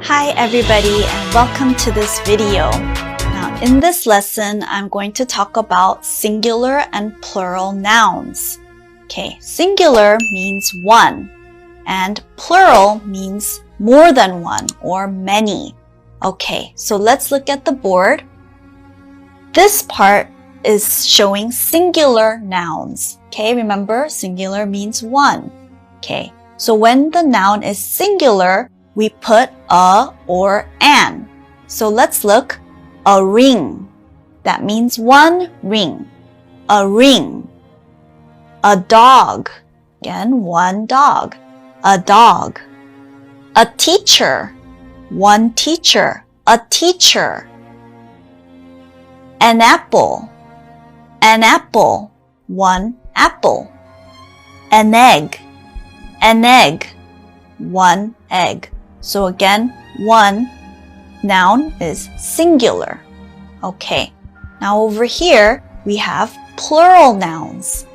Hi everybody and welcome to this video. Now in this lesson, I'm going to talk about singular and plural nouns. Okay, singular means one and plural means more than one or many. Okay, so let's look at the board. This part is showing singular nouns. Okay, remember singular means one. Okay, so when the noun is singular, we put a or an. So let's look. A ring. That means one ring. A ring. A dog. Again, one dog. A dog. A teacher. One teacher. A teacher. An apple. An apple. One apple. An egg. An egg. One egg. So again, one noun is singular. Okay, now over here we have plural nouns.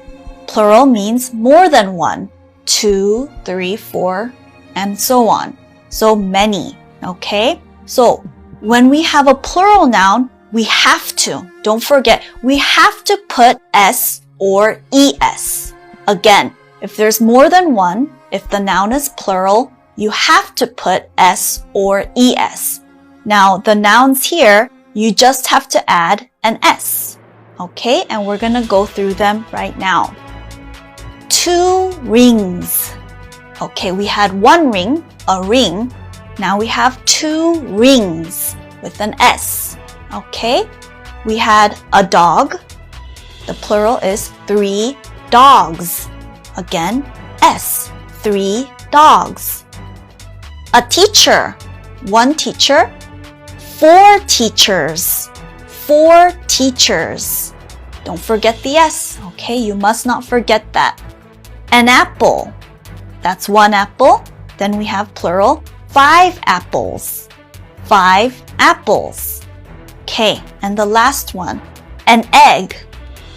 Plural means more than one, 2, 3, 4, and so on. So many, okay? So when we have a plural noun, we have to, don't forget, we have to put S or ES. Again, if there's more than one, if the noun is plural, you have to put S or ES. Now, the nouns here, you just have to add an S. Okay, and we're gonna go through them right now. 2 rings. Okay, we had one ring, a ring. Now we have 2 rings with an S. Okay, we had a dog. The plural is 3 dogs. Again, S, 3 dogs. A teacher, one teacher. 4 teachers, 4 teachers. Don't forget the S, okay? You must not forget that. An apple, that's one apple. Then we have plural, 5 apples, 5 apples. Okay, and the last one, an egg,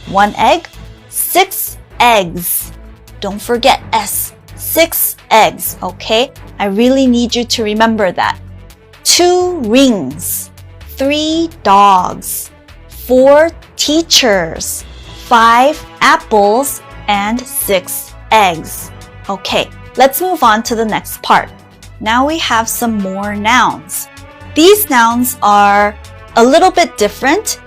one egg, 6 eggs. Don't forget S, 6 eggs, okay? I really need you to remember that. 2 rings, 3 dogs, 4 teachers, 5 apples, and 6 eggs. Okay, let's move on to the next part. Now we have some more nouns. These nouns are a little bit different.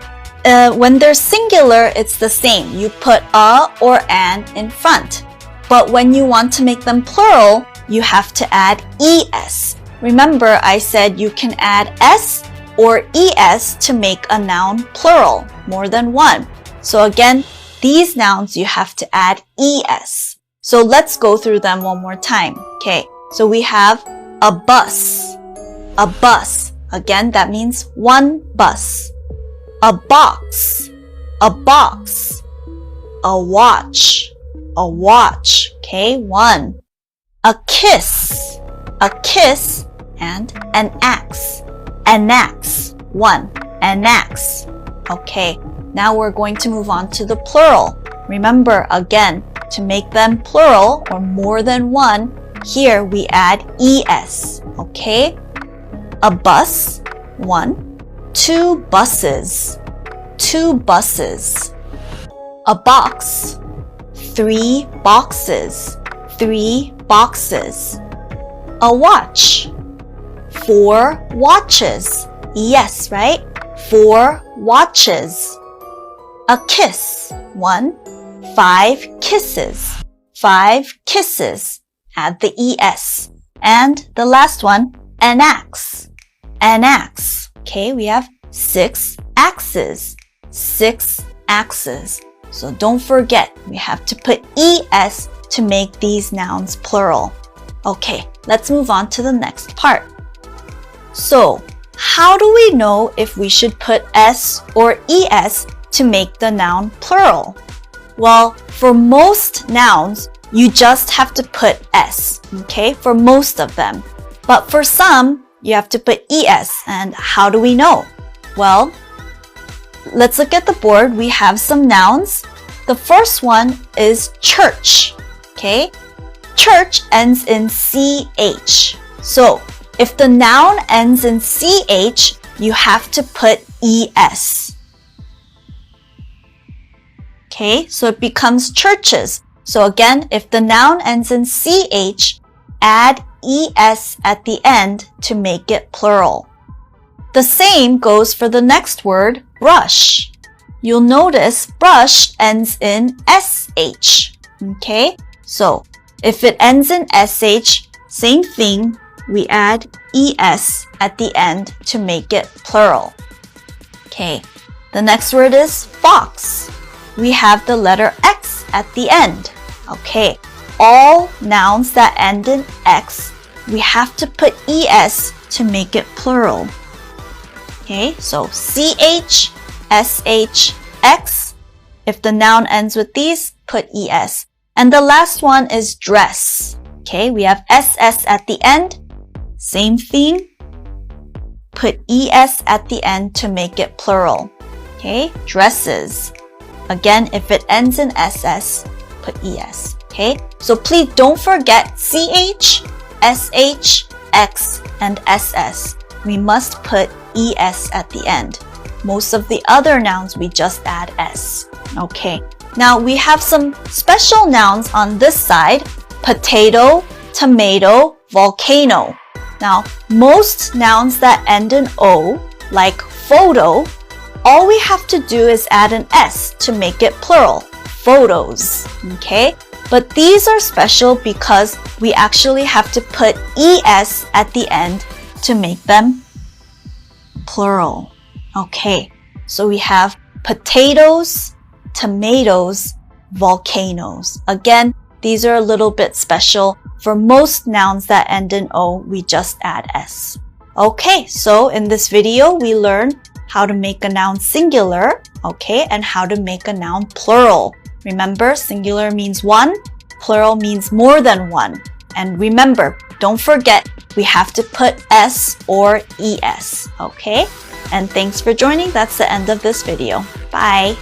When they're singular, it's the same. You put a or an in front. But when you want to make them plural, you have to add ES. Remember, I said you can add S or ES to make a noun plural, more than one. So again, these nouns you have to add ES. So let's go through them one more time. Okay, so we have a bus. A bus. Again, that means one bus. A box. A box. A watch. A watch. Okay, one. A kiss. A kiss. And an axe. An axe. One. An axe. Okay, now we're going to move on to the plural. Remember, again, to make them plural or more than one, here we add ES. Okay? A bus. 1. 2 buses. 2 buses. A box. 3 boxes. 3 boxes. A watch. 4 watches. Yes, right? 4 watches. A kiss. 1. 5 kisses. 5 kisses. Add the ES. And the last one, an axe. An axe. Okay, we have 6 axes. 6 axes. So don't forget, we have to put ES to make these nouns plural. Okay, let's move on to the next part. So, how do we know if we should put S or ES to make the noun plural? Well, for most nouns, you just have to put S, okay, for most of them. But for some, you have to put ES, and how do we know? Well, let's look at the board. We have some nouns. The first one is church, okay? Church ends in CH. So, if the noun ends in ch, you have to put es. Okay, so it becomes churches. So again, if the noun ends in ch, add es at the end to make it plural. The same goes for the next word, brush. You'll notice brush ends in sh. Okay, so if it ends in sh, same thing, we add es at the end to make it plural. Okay, the next word is fox. We have the letter x at the end. Okay, all nouns that end in x, we have to put es to make it plural. Okay, so ch, sh, x. If the noun ends with these, put es. And the last one is dress. Okay, we have ss at the end. Same thing. Put es at the end to make it plural. Okay, dresses. Again, if it ends in ss, put es. Okay, so please don't forget ch, sh, x, and ss. We must put es at the end. Most of the other nouns, we just add s. Okay, now we have some special nouns on this side. Potato, tomato, volcano. Now, most nouns that end in o, like photo, all we have to do is add an s to make it plural. Photos. Okay? But these are special because we actually have to put es at the end to make them plural. Okay, so we have potatoes, tomatoes, volcanoes. Again, these are a little bit special. For most nouns that end in o, we just add s. Okay, so in this video, we learned how to make a noun singular, okay, and how to make a noun plural. Remember, singular means one, plural means more than one. And remember, don't forget, we have to put s or es, okay? And thanks for joining. That's the end of this video. Bye!